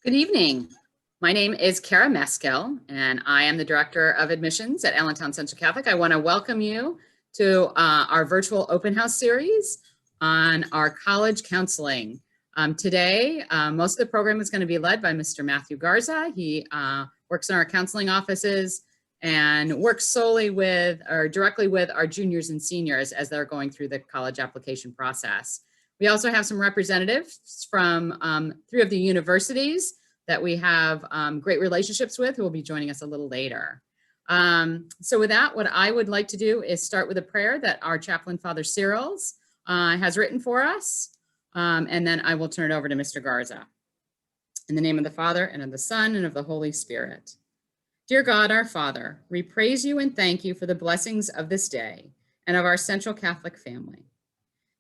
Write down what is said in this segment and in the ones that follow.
Good evening. My name is Kara Meskel, and I am the Director of Admissions at Allentown Central Catholic. I want to welcome you to our virtual open house series on our college counseling. Today, most of the program is going to be led by Mr. Matthew Garza. He works in our counseling offices and works solely with or directly with our juniors and seniors as they're going through the college application process. We also have some representatives from 3 of the universities that we have great relationships with who will be joining us a little later. So with that, what I would like to do is start with a prayer that our chaplain, Father Cyrils, has written for us, and then I will turn it over to Mr. Garza. In the name of the Father, and of the Son, and of the Holy Spirit. Dear God, our Father, we praise you and thank you for the blessings of this day and of our Central Catholic family.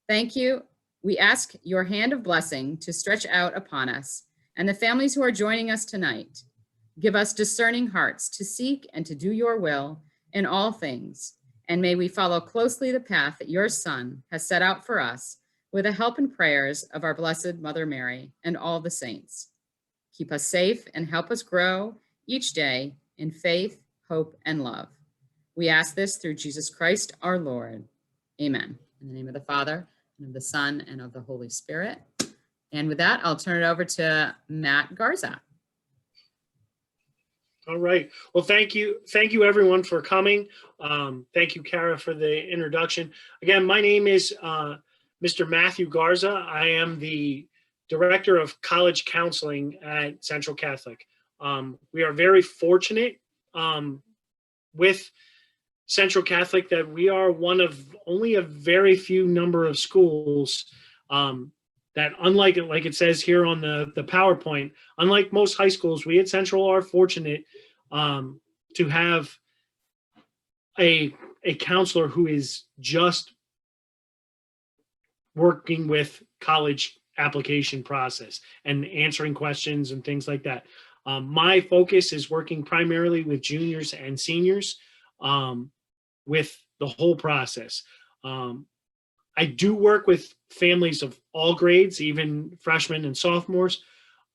Thank you. We ask your hand of blessing to stretch out upon us and the families who are joining us tonight. Give us discerning hearts to seek and to do your will in all things. And may we follow closely the path that your Son has set out for us with the help and prayers of our Blessed Mother Mary and all the saints. Keep us safe and help us grow each day in faith, hope, and love. We ask this through Jesus Christ, our Lord. Amen. In the name of the Father, and of the Son, and of the Holy Spirit. And with that, I'll turn it over to Matt Garza. All right. Well, thank you. Thank you, everyone, for coming. Thank you, Kara, for the introduction. Again, my name is Mr. Matthew Garza. I am the Director of College Counseling at Central Catholic. We are very fortunate with Central Catholic that we are one of only a very few number of schools that, unlike like it says here on the PowerPoint, unlike most high schools, we at Central are fortunate to have a counselor who is just working with college application process and answering questions and things like that. My focus is working primarily with juniors and seniors with the whole process. I do work with families of all grades, even freshmen and sophomores.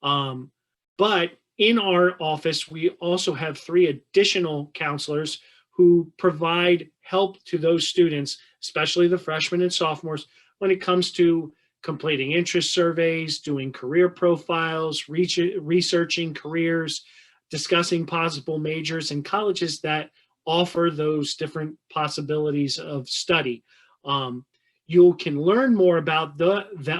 But in our office, we also have 3 additional counselors who provide help to those students, especially the freshmen and sophomores, when it comes to completing interest surveys, doing career profiles, researching careers, discussing possible majors and colleges that offer those different possibilities of study. You can learn more about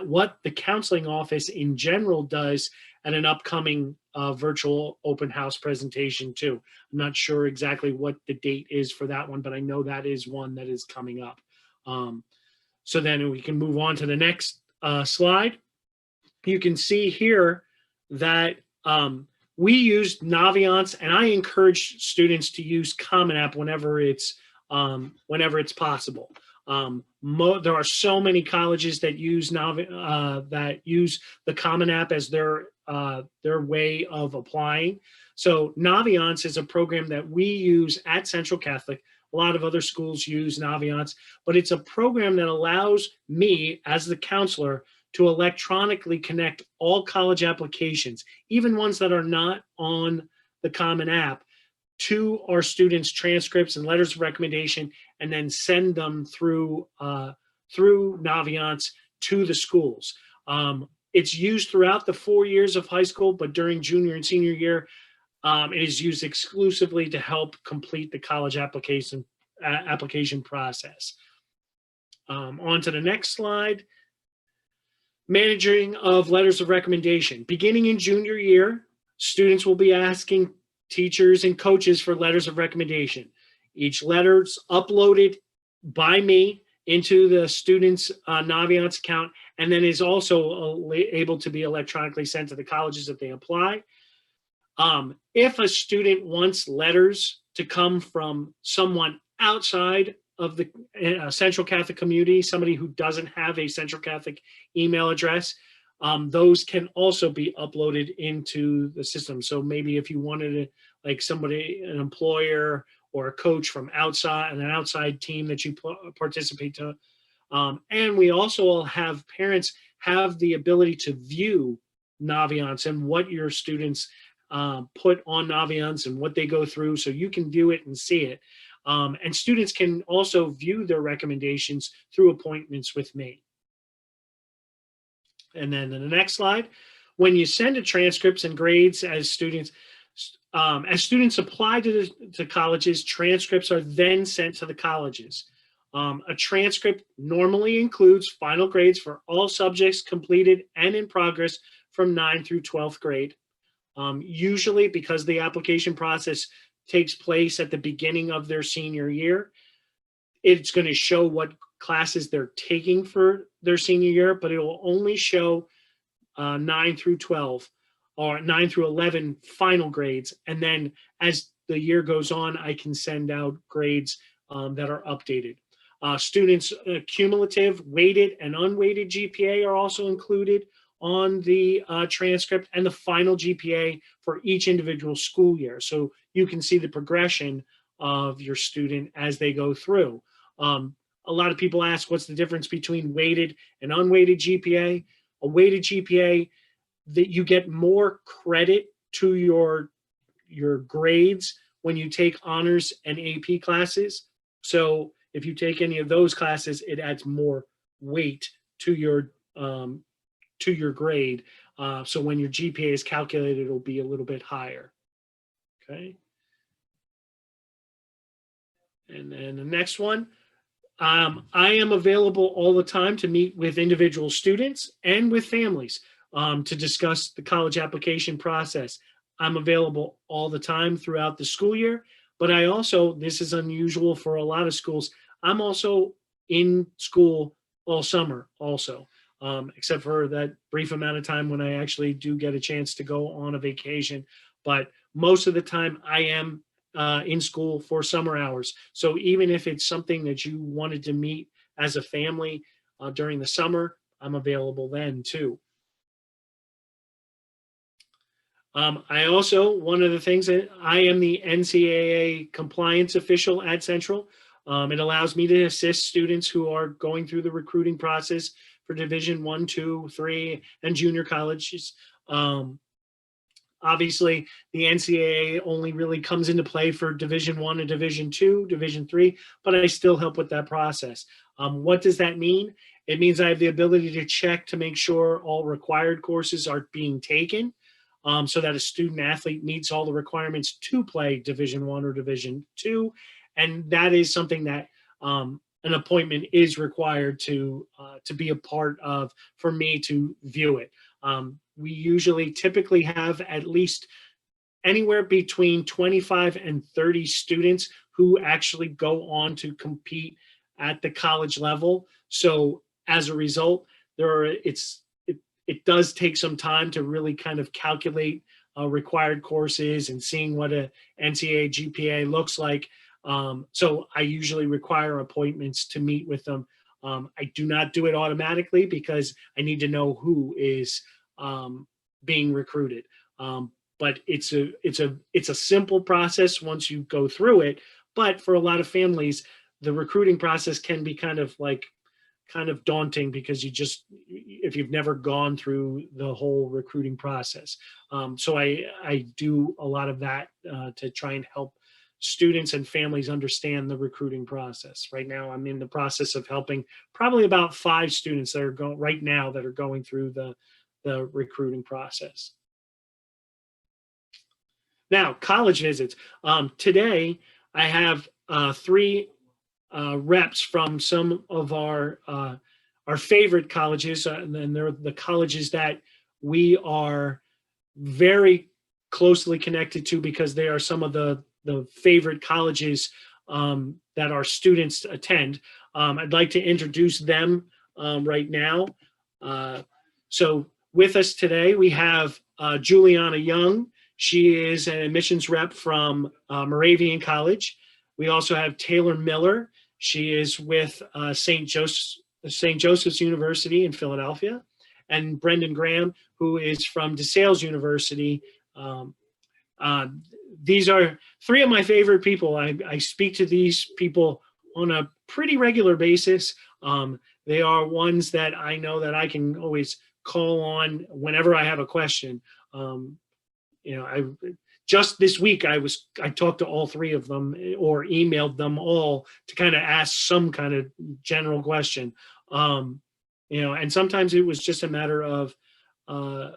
what the counseling office in general does at an upcoming virtual open house presentation too. I'm not sure exactly what the date is for that one, but I know that is one that is coming up. So then we can move on to the next slide. You can see here that we use Naviance, and I encourage students to use Common App whenever it's possible. There are so many colleges that use the Common App as their way of applying. So Naviance is a program that we use at Central Catholic. A lot of other schools use Naviance, but it's a program that allows me as the counselor to electronically connect all college applications, even ones that are not on the Common App, to our students' transcripts and letters of recommendation, and then send them through Naviance to the schools. It's used throughout the 4 years of high school, but during junior and senior year, it is used exclusively to help complete the college application process. On to the next slide. Managing of letters of recommendation. Beginning in junior year, students will be asking teachers and coaches for letters of recommendation. Each letter's uploaded by me into the student's Naviance account, and then is also able to be electronically sent to the colleges if they apply. If a student wants letters to come from someone outside of the Central Catholic community, somebody who doesn't have a Central Catholic email address, those can also be uploaded into the system. So maybe if you wanted to, like somebody, an employer or a coach from outside, an outside team that you participate to. And we also will have parents have the ability to view Naviance and what your students put on Naviance and what they go through, so you can view it and see it. And students can also view their recommendations through appointments with me. And then in the next slide, when you send a transcripts and grades as students apply to colleges, transcripts are then sent to the colleges. A transcript normally includes final grades for all subjects completed and in progress from 9th through 12th grade. Usually, because the application process takes place at the beginning of their senior year, it's going to show what classes they're taking for their senior year, but it will only show 9 through 12 or 9 through 11 final grades. And then as the year goes on, I can send out grades that are updated. Students' cumulative weighted and unweighted GPA are also included on the transcript, and the final GPA for each individual school year. So you can see the progression of your student as they go through. A lot of people ask, what's the difference between weighted and unweighted GPA? A weighted GPA, that you get more credit to your grades when you take honors and AP classes. So if you take any of those classes, it adds more weight to your grade. So when your GPA is calculated, it'll be a little bit higher. Okay. And then the next one, I am available all the time to meet with individual students and with families to discuss the college application process. I'm available all the time throughout the school year, but I also, this is unusual for a lot of schools, I'm also in school all summer also. Except for that brief amount of time when I actually do get a chance to go on a vacation. But most of the time I am in school for summer hours. So even if it's something that you wanted to meet as a family during the summer, I'm available then too. I also, one of the things that I am the NCAA compliance official at Central. It allows me to assist students who are going through the recruiting process for Division 1, 2, 3, and junior colleges. Obviously, the NCAA only really comes into play for Division 1 and Division 2, Division 3, but I still help with that process. What does that mean? It means I have the ability to check to make sure all required courses are being taken, so that a student athlete meets all the requirements to play Division 1 or Division 2. And that is something that an appointment is required to be a part of for me to view it. We usually typically have at least anywhere between 25 and 30 students who actually go on to compete at the college level. So as a result, it does take some time to really kind of calculate required courses and seeing what a NCAA GPA looks like. So I usually require appointments to meet with them. I do not do it automatically because I need to know who is being recruited. But it's a simple process once you go through it. But for a lot of families, the recruiting process can be kind of daunting because if you've never gone through the whole recruiting process. So I do a lot of that to try and help students and families understand the recruiting process. Right now, I'm in the process of helping probably about 5 students that are going through the recruiting process. Now, college visits. Today, I have 3 reps from some of our favorite colleges, and they're the colleges that we are very closely connected to because they are some of the favorite colleges that our students attend. I'd like to introduce them right now. So with us today, we have Juliana Young. She is an admissions rep from Moravian College. We also have Taylor Miller. She is with St. Joseph's University in Philadelphia. And Brendan Graham, who is from DeSales University. These are three of my favorite people. I speak to these people on a pretty regular basis. They are ones that I know that I can always call on whenever I have a question. Just this week I talked to all three of them or emailed them all to kind of ask some kind of general question. And sometimes it was just a matter of can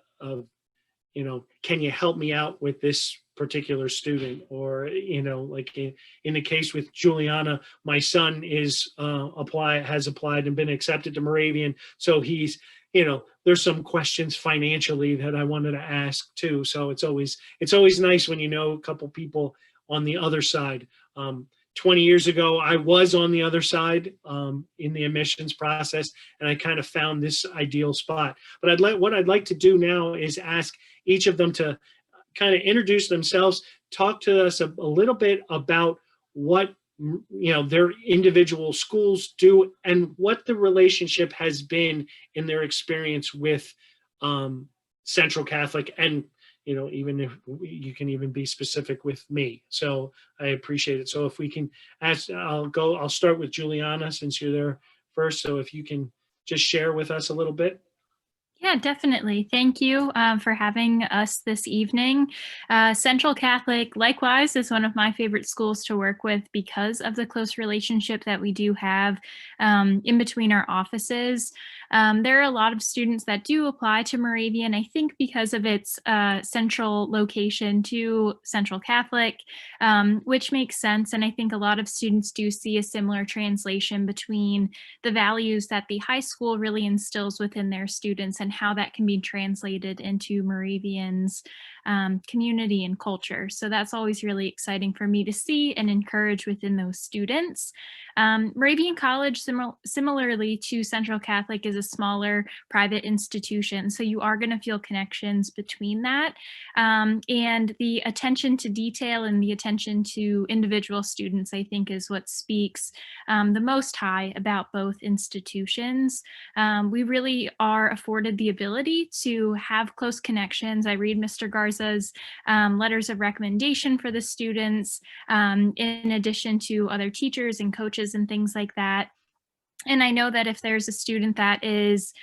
you help me out with this particular student? Or, like in the case with Juliana, my son has applied and been accepted to Moravian. So he's, there's some questions financially that I wanted to ask too. So it's always nice when a couple people on the other side. 20 years ago, I was on the other side in the admissions process, and I kind of found this ideal spot. But what I'd like to do now is ask each of them to kind of introduce themselves, talk to us a little bit about what their individual schools do and what the relationship has been in their experience with Central Catholic, and even if you can even be specific with me. So I appreciate it. So if we can ask, I'll start with Juliana since you're there first. So if you can just share with us a little bit. Yeah, definitely. Thank you for having us this evening. Central Catholic, likewise, is one of my favorite schools to work with because of the close relationship that we do have in between our offices. There are a lot of students that do apply to Moravian, I think because of its central location to Central Catholic, which makes sense. And I think a lot of students do see a similar translation between the values that the high school really instills within their students and how that can be translated into Moravian's community and culture. So that's always really exciting for me to see and encourage within those students. Moravian College, similarly to Central Catholic, is a smaller private institution. So you are going to feel connections between that. And the attention to detail and the attention to individual students, I think, is what speaks the most high about both institutions. We really are afforded the ability to have close connections. I read Mr. Garza's letters of recommendation for the students, in addition to other teachers and coaches and things like that. And I know that if there's a student that is,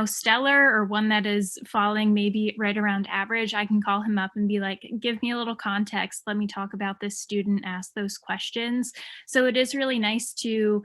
stellar, or one that is falling maybe right around average, I can call him up and be like, give me a little context. Let me talk about this student, ask those questions. So it is really nice to,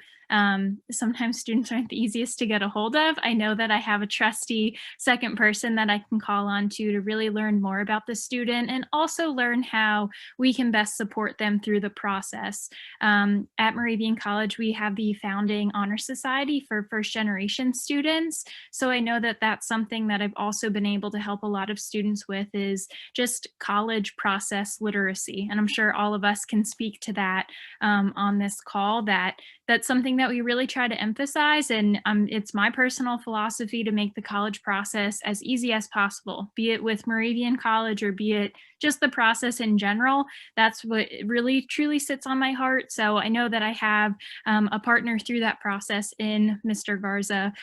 sometimes students aren't the easiest to get a hold of. I know that I have a trusty second person that I can call on to really learn more about the student and also learn how we can best support them through the process. At Moravian College, we have the founding honor society for first generation students. So I know that that's something that I've also been able to help a lot of students with, is just college process literacy. And I'm sure all of us can speak to that on this call, that's something that we really try to emphasize. And it's my personal philosophy to make the college process as easy as possible, be it with Moravian College or be it just the process in general. That's what really truly sits on my heart. So I know that I have a partner through that process in Mr. Garza,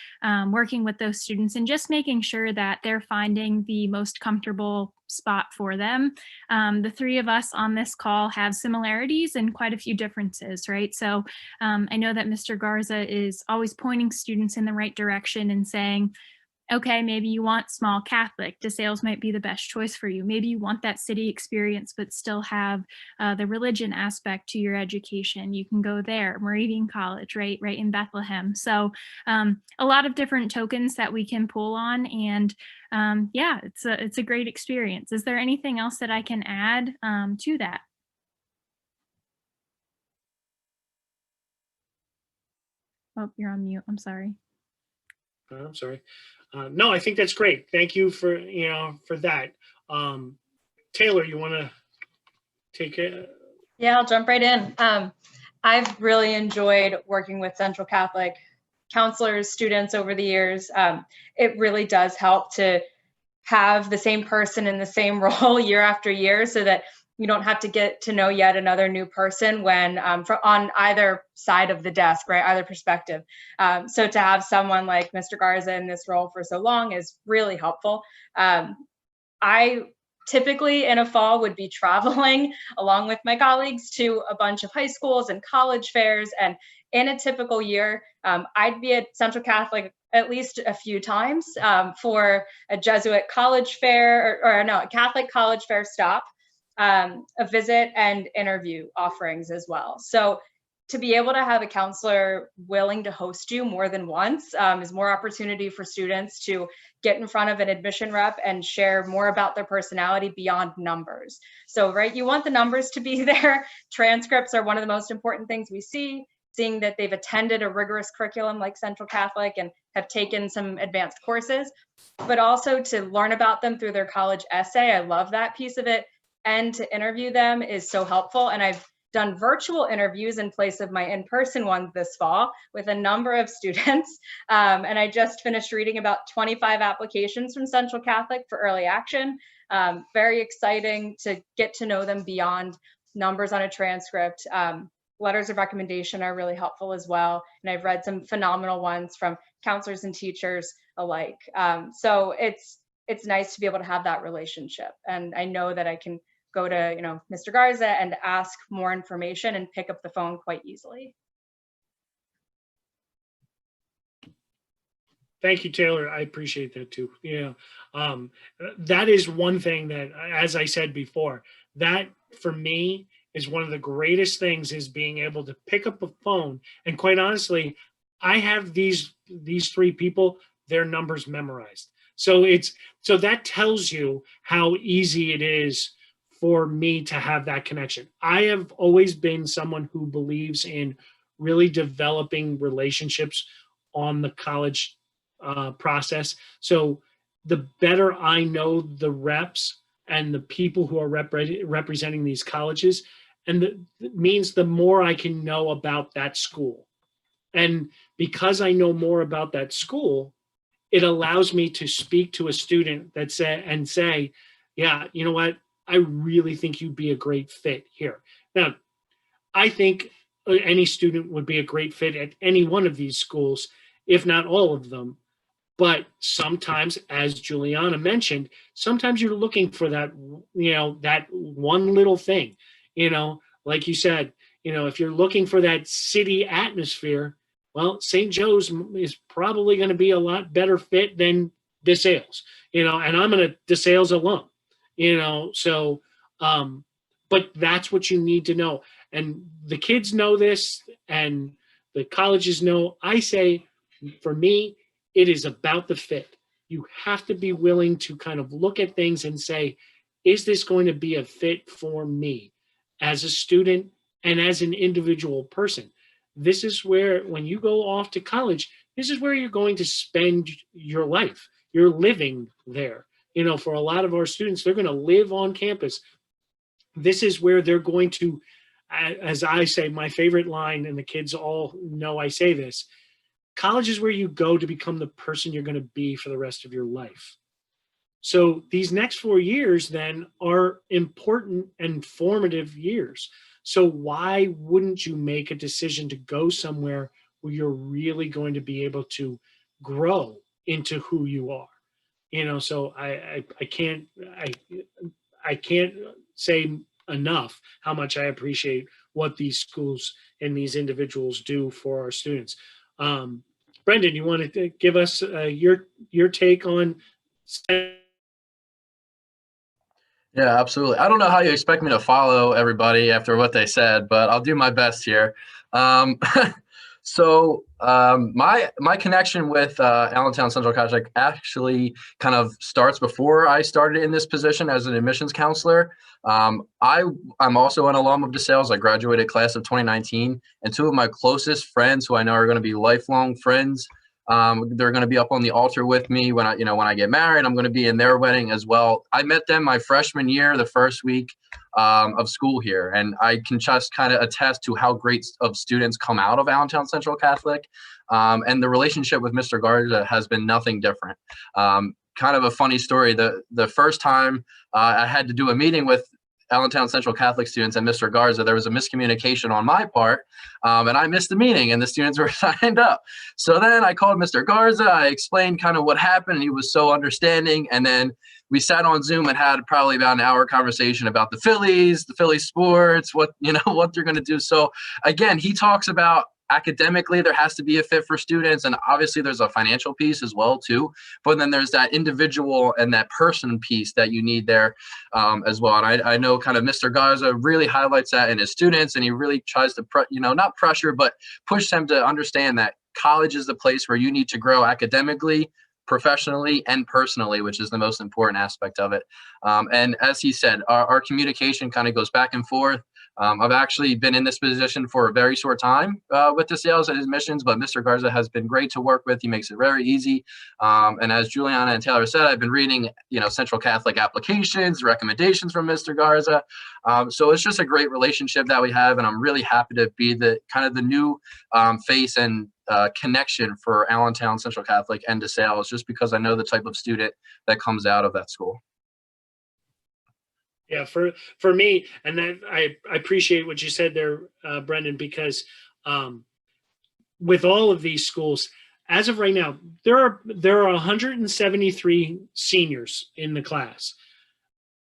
working with those students and just making sure that they're finding the most comfortable spot for them. The three of us on this call have similarities and quite a few differences, right? So I know that Mr. Garza is always pointing students in the right direction and saying, okay, maybe you want small Catholic. DeSales might be the best choice for you. Maybe you want that city experience, but still have the religion aspect to your education. You can go there, Moravian College, right in Bethlehem. So a lot of different tokens that we can pull on, and yeah, it's a great experience. Is there anything else that I can add to that? Oh, you're on mute. I'm sorry. I'm sorry. No, I think that's great. Thank you for that. Taylor, you want to take it? Yeah, I'll jump right in. I've really enjoyed working with Central Catholic counselors, students over the years. It really does help to have the same person in the same role year after year, so that you don't have to get to know yet another new person when on either side of the desk, right? Either perspective. So to have someone like Mr. Garza in this role for so long is really helpful. I typically in a fall would be traveling along with my colleagues to a bunch of high schools and college fairs. And in a typical year, I'd be at Central Catholic at least a few times for a Jesuit college fair, or no, a Catholic college fair stop, a visit and interview offerings as well. So to be able to have a counselor willing to host you more than once is more opportunity for students to get in front of an admission rep and share more about their personality beyond numbers. So, right, you want the numbers to be there. Transcripts are one of the most important things we see, seeing that they've attended a rigorous curriculum like Central Catholic and have taken some advanced courses, but also to learn about them through their college essay. I love that piece of it. And to interview them is so helpful. And I've done virtual interviews in place of my in-person ones this fall with a number of students. And I just finished reading about 25 applications from Central Catholic for early action. Very exciting to get to know them beyond numbers on a transcript. Letters of recommendation are really helpful as well. And I've read some phenomenal ones from counselors and teachers alike. So it's nice to be able to have that relationship. And I know that I can go to, Mr. Garza and ask more information and pick up the phone quite easily. Thank you, Taylor. I appreciate that too. That is one thing that, as I said before, that for me is one of the greatest things, is being able to pick up a phone. And quite honestly, I have these three people, their numbers memorized. So that tells you how easy it is for me to have that connection. I have always been someone who believes in really developing relationships on the college process. So the better I know the reps and the people who are representing these colleges, and it means the more I can know about that school. And because I know more about that school, it allows me to speak to a student say, yeah, you know what? I really think you'd be a great fit here. Now, I think any student would be a great fit at any one of these schools, if not all of them. But sometimes, as Juliana mentioned, sometimes you're looking for that, that one little thing, like you said, if you're looking for that city atmosphere, well, St. Joe's is probably going to be a lot better fit than DeSales, and I'm a DeSales alum, but that's what you need to know. And the kids know this, and the colleges know. I say, for me, it is about the fit. You have to be willing to kind of look at things and say, is this going to be a fit for me as a student and as an individual person? This is where, when you go off to college, this is where you're going to spend your life. You're living there. For a lot of our students, they're going to live on campus. This is where they're going to, as I say, my favorite line, and the kids all know I say this, college is where you go to become the person you're going to be for the rest of your life. So these next 4 years then are important and formative years. So why wouldn't you make a decision to go somewhere where you're really going to be able to grow into who you are? So I can't say enough how much I appreciate what these schools and these individuals do for our students. Brendan, you want to give us your take on? Yeah, absolutely. I don't know how you expect me to follow everybody after what they said, but I'll do my best here. My connection with Allentown Central Catholic actually kind of starts before I started in this position as an admissions counselor. I'm also an alum of DeSales. I graduated class of 2019, and two of my closest friends, who I know are going to be lifelong friends, they're going to be up on the altar with me when I get married. I'm going to be in their wedding as well. I met them my freshman year, the first week of school here. And I can just kind of attest to how great of students come out of Allentown Central Catholic. And the relationship with Mr. Garza has been nothing different. Kind of a funny story, the first time I had to do a meeting with Allentown Central Catholic students and Mr. Garza, there was a miscommunication on my part, and I missed the meeting and the students were signed up. So then I called Mr. Garza, I explained kind of what happened, and he was so understanding. And then we sat on Zoom and had probably about an hour conversation about the Phillies sports, what they're going to do. So again, he talks about academically, there has to be a fit for students. And obviously there's a financial piece as well too, but then there's that individual and that person piece that you need there as well. And I know kind of Mr. Garza really highlights that in his students, and he really tries to, not pressure, but push them to understand that college is the place where you need to grow academically, professionally, and personally, which is the most important aspect of it. And as he said, our communication kind of goes back and forth. I've actually been in this position for a very short time with DeSales and admissions, but Mr. Garza has been great to work with. He makes it very easy. And as Juliana and Taylor said, I've been reading, Central Catholic applications, recommendations from Mr. Garza. So it's just a great relationship that we have, and I'm really happy to be the new face and connection for Allentown Central Catholic and DeSales, just because I know the type of student that comes out of that school. Yeah, for me, and that I appreciate what you said there, Brendan, because with all of these schools, as of right now, there are 173 seniors in the class.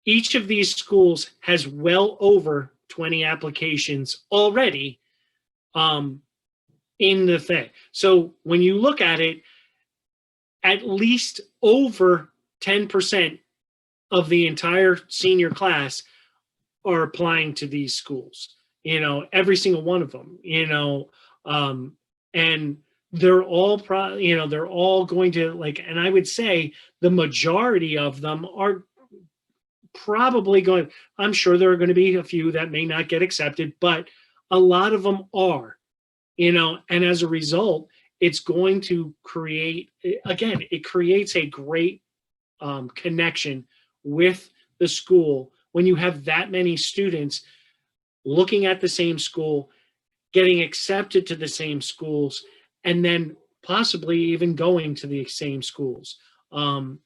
Each of these schools has well over 20 applications already in the thing. So when you look at it, at least over 10% of the entire senior class are applying to these schools, every single one of them, and they're all they're all going to and I would say the majority of them are probably going, I'm sure there are going to be a few that may not get accepted, but a lot of them are, and as a result, it's going to create, again, it creates a great connection with the school when you have that many students looking at the same school, getting accepted to the same schools, and then possibly even going to the same schools. One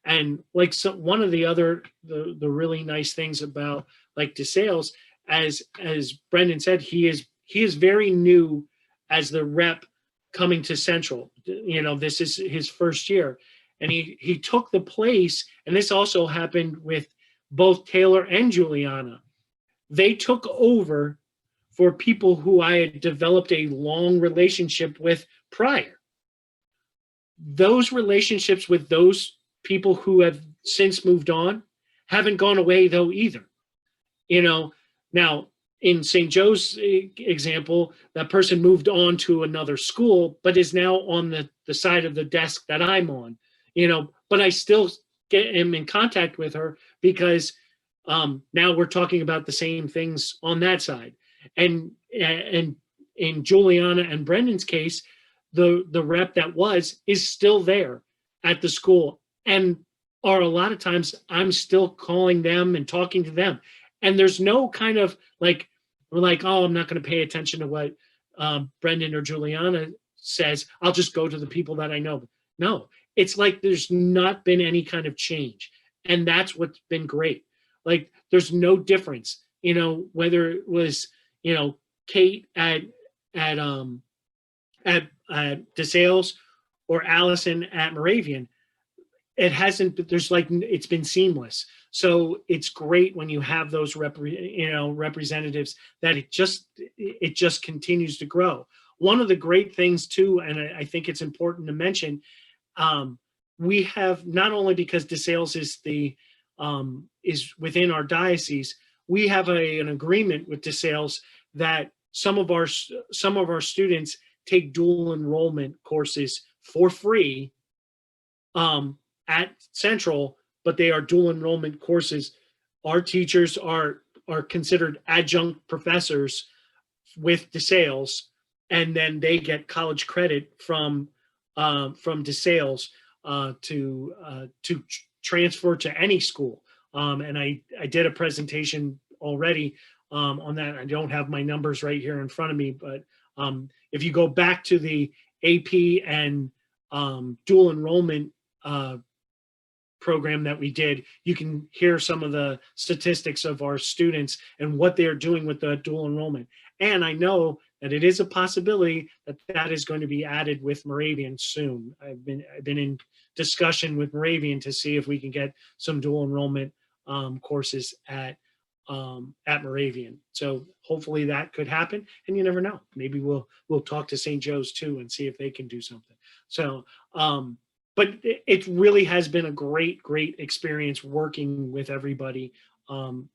of the other the really nice things about DeSales, as Brendan said, he is very new as the rep coming to Central. This is his first year. And he took the place, and this also happened with both Taylor and Juliana. They took over for people who I had developed a long relationship with prior. Those relationships with those people who have since moved on haven't gone away though either. Now in St. Joe's example, that person moved on to another school, but is now on the side of the desk that I'm on. But I still am in contact with her because now we're talking about the same things on that side. And in Juliana and Brendan's case, the rep that is still there at the school, and are a lot of times I'm still calling them and talking to them. And there's no kind of oh, I'm not going to pay attention to what Brendan or Juliana says. I'll just go to the people that I know. No. It's there's not been any kind of change. And that's what's been great. There's no difference, whether it was, Kate at DeSales or Allison at Moravian. It hasn't, it's been seamless. So it's great when you have those representatives that it just continues to grow. One of the great things too, and I think it's important to mention, we have, not only because DeSales is within our diocese, we have an agreement with DeSales that some of our students take dual enrollment courses for free at Central, but they are dual enrollment courses. Our teachers are considered adjunct professors with DeSales, and then they get college credit from DeSales to transfer to any school. And I did a presentation already on that. I don't have my numbers right here in front of me, but if you go back to the AP and dual enrollment program that we did, you can hear some of the statistics of our students and what they're doing with the dual enrollment. And I know that it is a possibility that that is going to be added with Moravian soon. I've been in discussion with Moravian to see if we can get some dual enrollment courses at Moravian. So hopefully that could happen, and you never know. Maybe we'll talk to St. Joe's too and see if they can do something. So, but it really has been a great experience working with everybody on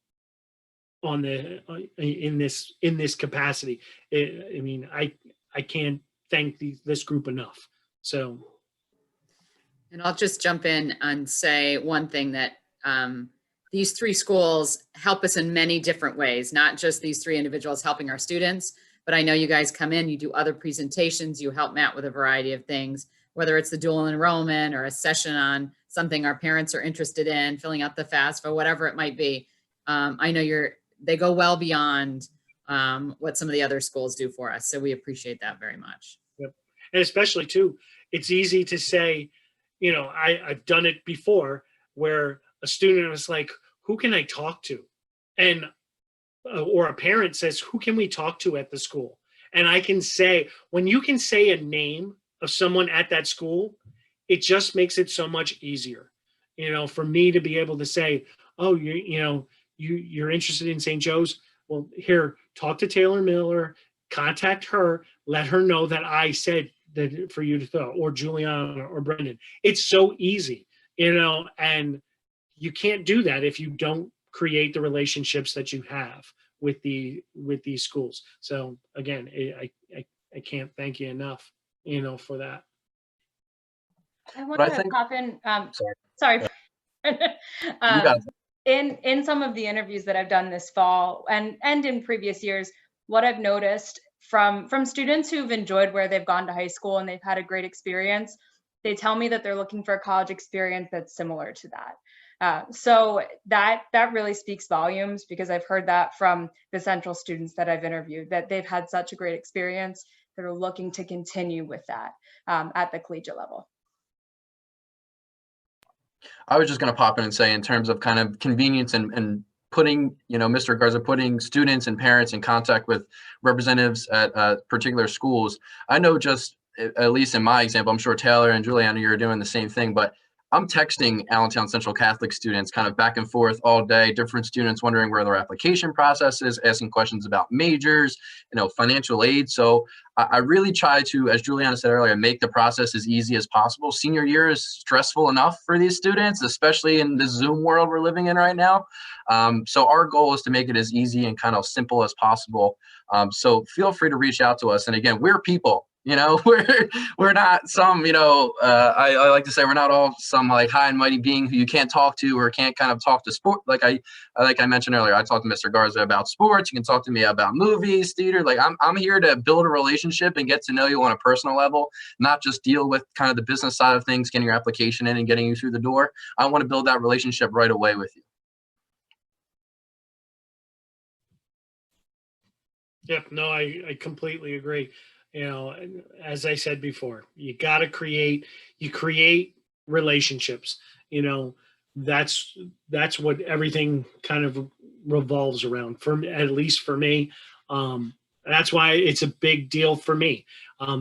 the in this capacity. I mean, I can't thank this group enough. So, and I'll just jump in and say one thing, that these three schools help us in many different ways, not just these three individuals helping our students, but I know you guys come in, you do other presentations, you help Matt with a variety of things, whether it's the dual enrollment or a session on something our parents are interested in, filling out the FAFSA, whatever it might be. I know they go well beyond what some of the other schools do for us. So we appreciate that very much. Yep. And especially too, it's easy to say, you know, I've done it before where a student was like, who can I talk to? And, or a parent says, who can we talk to at the school? And I can say, when you can say a name of someone at that school, it just makes it so much easier, you know, for me to be able to say, oh, you're interested in St. Joe's. Well, here, talk to Taylor Miller, contact her, let her know that I said that for you to throw, or Juliana or Brendan. It's so easy, you know, and you can't do that if you don't create the relationships that you have with these schools. So again, I can't thank you enough, you know, for that. I want to pop in. Sorry. You got it. In some of the interviews that I've done this fall and in previous years, what I've noticed from students who've enjoyed where they've gone to high school and they've had a great experience, they tell me that they're looking for a college experience that's similar to that. So that really speaks volumes, because I've heard that from the Central students that I've interviewed, that they've had such a great experience that are looking to continue with that at the collegiate level. I was just going to pop in and say, in terms of kind of convenience and putting, you know, Mr. Garza, putting students and parents in contact with representatives at particular schools. I know, just at least in my example, I'm sure Taylor and Juliana, you're doing the same thing, but I'm texting Allentown Central Catholic students kind of back and forth all day, different students wondering where their application process is, asking questions about majors, you know, financial aid. So I really try to, as Juliana said earlier, make the process as easy as possible. Senior year is stressful enough for these students, especially in the Zoom world we're living in right now. So our goal is to make it as easy and kind of simple as possible. So feel free to reach out to us. And again, we're people. You know, we're not some, you know, I like to say we're not all some like high and mighty being who you can't talk to or can't kind of talk to sport. Like I mentioned earlier, I talked to Mr. Garza about sports. You can talk to me about movies, theater. Like I'm here to build a relationship and get to know you on a personal level, not just deal with kind of the business side of things, getting your application in and getting you through the door. I want to build that relationship right away with you. Yep. No, I completely agree. You know, as I said before, you got to create relationships. You know, that's what everything kind of revolves around, at least for me. That's why it's a big deal for me.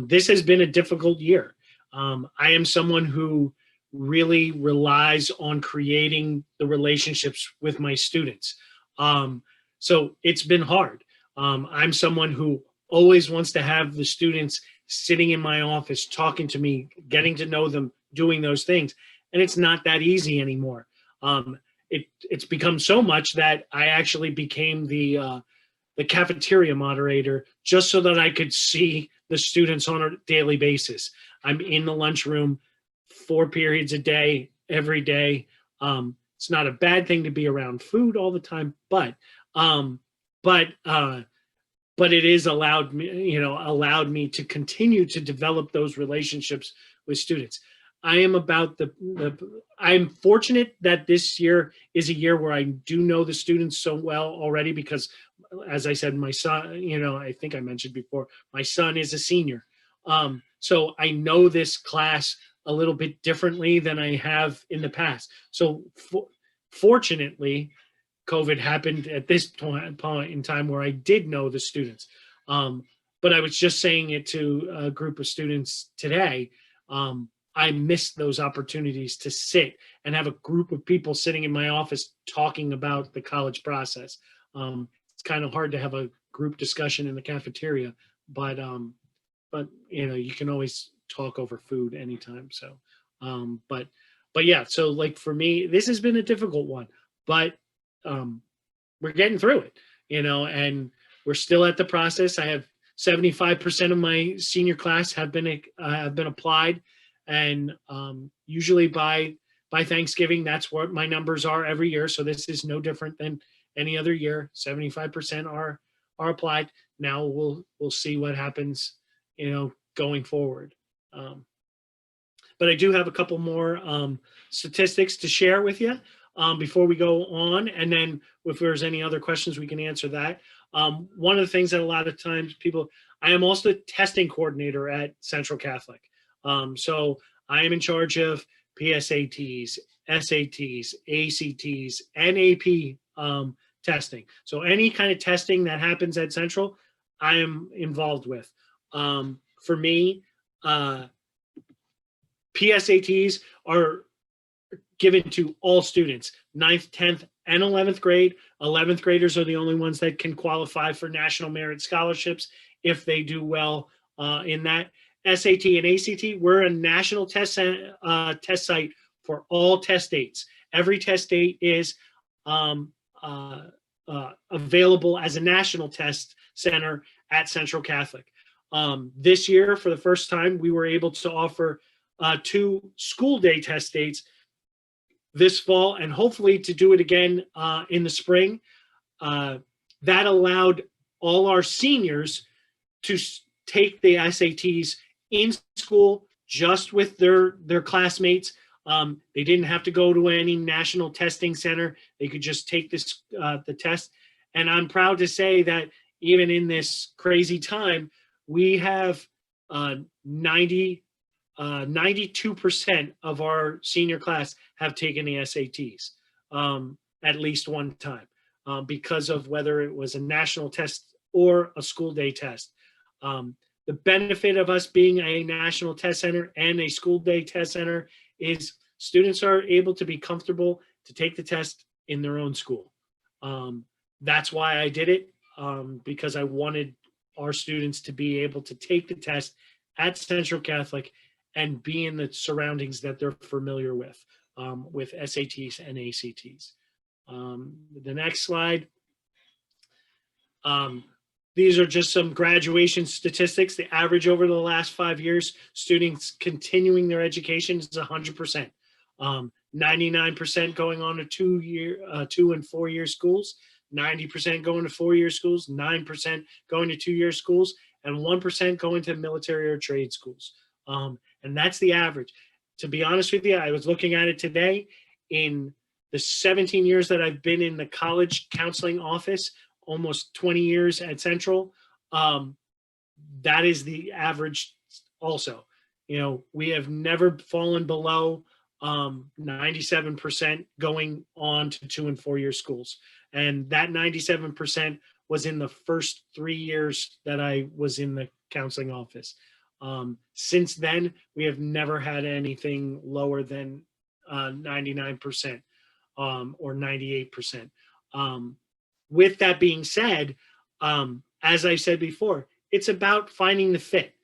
This has been a difficult year. I am someone who really relies on creating the relationships with my students. So it's been hard. I'm someone who always wants to have the students sitting in my office, talking to me, getting to know them, doing those things. And it's not that easy anymore. It's become so much that I actually became the cafeteria moderator just so that I could see the students on a daily basis. I'm in the lunchroom 4 periods a day, every day. It's not a bad thing to be around food all the time, but it is allowed me to continue to develop those relationships with students. I am about I'm fortunate that this year is a year where I do know the students so well already because, as I said, my son, I think I mentioned before, my son is a senior. So I know this class a little bit differently than I have in the past. So fortunately, COVID happened at this point in time where I did know the students. But I was just saying it to a group of students today. I missed those opportunities to sit and have a group of people sitting in my office talking about the college process. It's kind of hard to have a group discussion in the cafeteria, but you can always talk over food anytime. So, but yeah, so like for me, this has been a difficult one, but we're getting through it, and we're still at the process. I have 75% of my senior class have been applied, and usually by Thanksgiving, that's what my numbers are every year. So this is no different than any other year. 75% are applied. Now we'll see what happens, going forward. But I do have a couple more statistics to share with you before we go on, and then if there's any other questions, we can answer that. One of the things that a lot of times I am also the testing coordinator at Central Catholic. So I am in charge of PSATs, SATs, ACTs, and AP testing. So any kind of testing that happens at Central, I am involved with. For me, PSATs are given to all students, 9th, 10th, and 11th grade. 11th graders are the only ones that can qualify for National Merit Scholarships if they do well in that. SAT and ACT, we're a national test site for all test dates. Every test date is available as a national test center at Central Catholic. This year, for the first time, we were able to offer 2 school day test dates this fall, and hopefully to do it again in the spring. That allowed all our seniors to take the SATs in school just with their classmates. They didn't have to go to any national testing center. They could just take the test. And I'm proud to say that even in this crazy time, we have 92% of our senior class have taken the SATs at least one time because of whether it was a national test or a school day test. The benefit of us being a national test center and a school day test center is students are able to be comfortable to take the test in their own school. That's why I did it, because I wanted our students to be able to take the test at Central Catholic and be in the surroundings that they're familiar with SATs and ACTs. The next slide. These are just some graduation statistics. The average over the last 5 years, students continuing their education is 100%. 99% going on to 2 and 4 year schools, 90% going to 4 year schools, 9% going to 2 year schools, and 1% going to military or trade schools. And that's the average. To be honest with you, I was looking at it today. In the 17 years that I've been in the college counseling office, almost 20 years at Central, that is the average also. We have never fallen below 97% going on to 2 and 4 year schools. And that 97% was in the first 3 years that I was in the counseling office. Since then, we have never had anything lower than 99% or 98%. With that being said, as I said before, it's about finding the fit.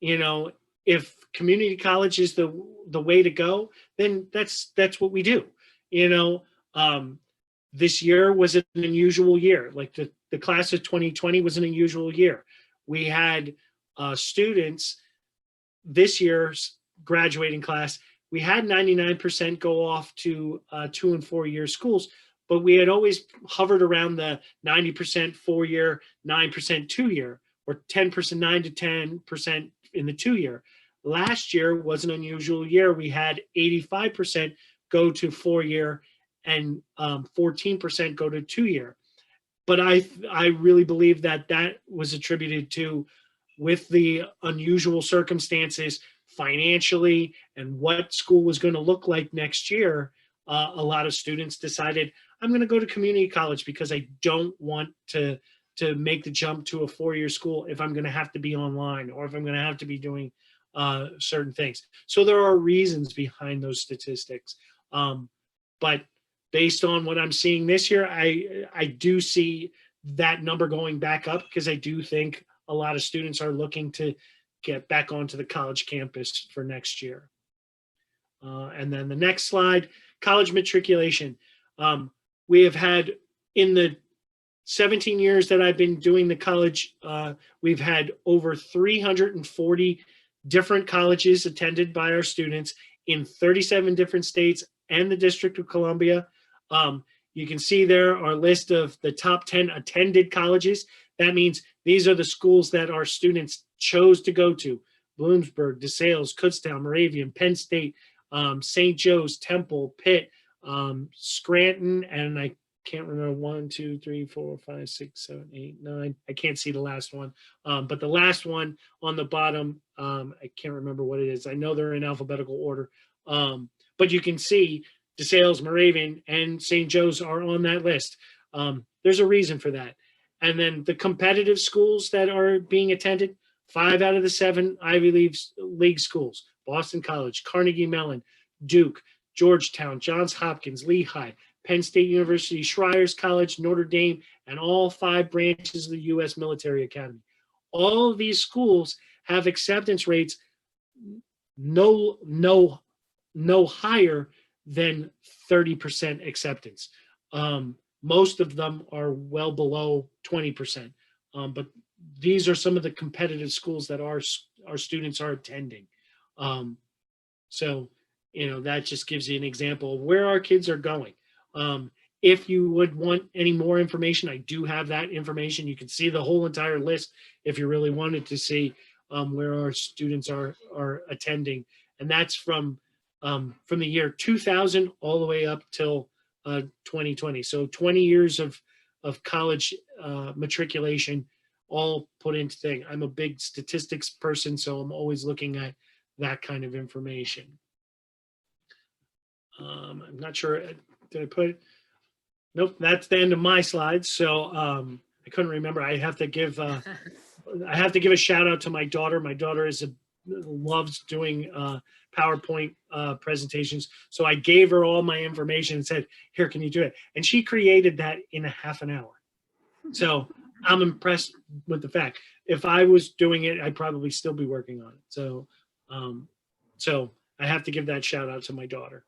If community college is the way to go, then that's what we do. This year was an unusual year. Like the class of 2020 was an unusual year. We had students this year's graduating class. We had 99% go off to 2 and 4 year schools, but we had always hovered around the 90% 4 year, 9% 2 year, or 10%, 9 to 10% in the 2 year. Last year was an unusual year. We had 85% go to 4-year and 14% go to 2-year. But I really believe that was attributed to, with the unusual circumstances financially and what school was going to look like next year, a lot of students decided, I'm going to go to community college because I don't want to make the jump to a 4-year school if I'm going to have to be online or if I'm going to have to be doing certain things. So there are reasons behind those statistics. But based on what I'm seeing this year, I do see that number going back up, because I do think a lot of students are looking to get back onto the college campus for next year. And then the next slide, college matriculation. We have had, in the 17 years that I've been doing the college, we've had over 340 different colleges attended by our students in 37 different states and the District of Columbia. You can see there our list of the top 10 attended colleges. That means these are the schools that our students chose to go to: Bloomsburg, DeSales, Kutztown, Moravian, Penn State, St. Joe's, Temple, Pitt, Scranton, and I can't remember 1, 2, 3, 4, 5, 6, 7, 8, 9. I can't see the last one. But the last one on the bottom, I can't remember what it is. I know they're in alphabetical order. But you can see DeSales, Moravian, and St. Joe's are on that list. There's a reason for that. And then the competitive schools that are being attended, 5 out of the 7 Ivy League schools: Boston College, Carnegie Mellon, Duke, Georgetown, Johns Hopkins, Lehigh, Penn State University, Schreiers College, Notre Dame, and all 5 branches of the U.S. Military Academy. All of these schools have acceptance rates no higher than 30% acceptance. Most of them are well below 20%. But these are some of the competitive schools that our students are attending. So, that just gives you an example of where our kids are going. If you would want any more information, I do have that information. You can see the whole entire list if you really wanted to see where our students are attending. And that's from the year 2000 all the way up till 2020. So 20 years of college matriculation all put into thing. I'm a big statistics person, so I'm always looking at that kind of information. I'm not sure, did I put it? Nope, that's the end of my slides. So I couldn't remember. I have to give a shout out to my daughter. My daughter loves doing PowerPoint presentations. So I gave her all my information and said, here, can you do it? And she created that in a half an hour. So I'm impressed with the fact. If I was doing it, I'd probably still be working on it. So, so I have to give that shout out to my daughter,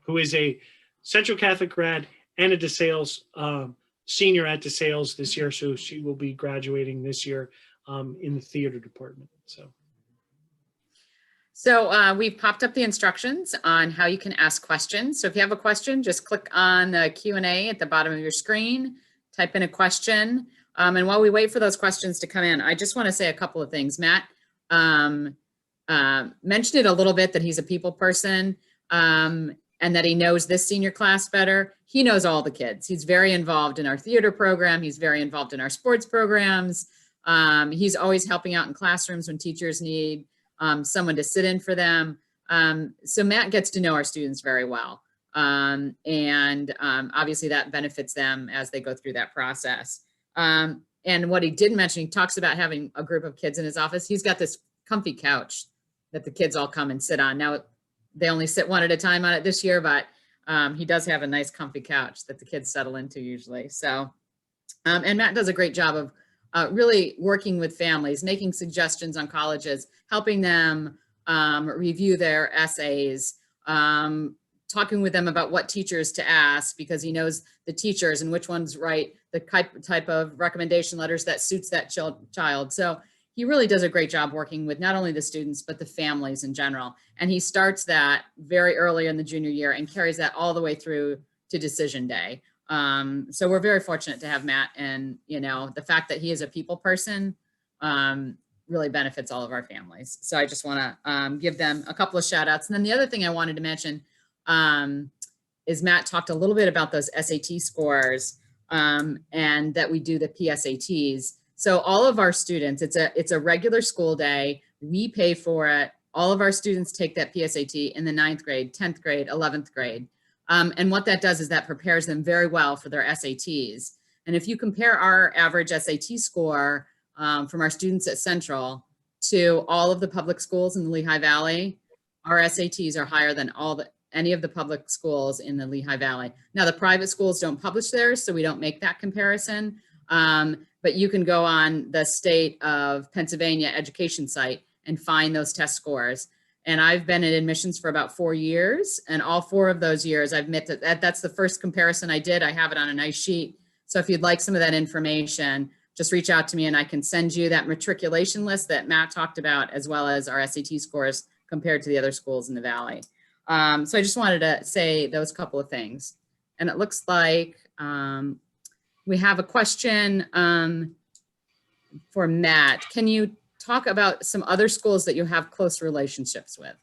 who is a Central Catholic grad and a DeSales senior at DeSales this year. So she will be graduating this year in the theater department. So we've popped up the instructions on how you can ask questions. So if you have a question, just click on the Q&A at the bottom of your screen, type in a question. And while we wait for those questions to come in, I just want to say a couple of things. Matt mentioned it a little bit, that he's a people person and that he knows this senior class better. He knows all the kids. He's very involved in our theater program. He's very involved in our sports programs. He's always helping out in classrooms when teachers need someone to sit in for them. So Matt gets to know our students very well. And obviously that benefits them as they go through that process. And what he did mention, he talks about having a group of kids in his office. He's got this comfy couch that the kids all come and sit on. Now, they only sit one at a time on it this year, but he does have a nice comfy couch that the kids settle into usually. So, and Matt does a great job of really working with families, making suggestions on colleges, helping them review their essays, talking with them about what teachers to ask, because he knows the teachers and which ones write the type of recommendation letters that suits that child. So he really does a great job working with not only the students, but the families in general. And he starts that very early in the junior year and carries that all the way through to decision day. So we're very fortunate to have Matt, and the fact that he is a people person really benefits all of our families. So I just want to give them a couple of shout outs. And then the other thing I wanted to mention is Matt talked a little bit about those SAT scores and that we do the PSATs. So all of our students, it's a regular school day. We pay for it. All of our students take that PSAT in the 9th grade, 10th grade, 11th grade. And what that does is that prepares them very well for their SATs. And if you compare our average SAT score from our students at Central to all of the public schools in the Lehigh Valley, our SATs are higher than any of the public schools in the Lehigh Valley. Now, the private schools don't publish theirs, so we don't make that comparison. But you can go on the state of Pennsylvania education site and find those test scores. And I've been in admissions for about 4 years, and all 4 of those years I've met that's the first comparison I did. I have it on a nice sheet. So if you'd like some of that information, just reach out to me and I can send you that matriculation list that Matt talked about, as well as our SAT scores compared to the other schools in the Valley. So I just wanted to say those couple of things. And it looks like we have a question for Matt. Can you talk about some other schools that you have close relationships with?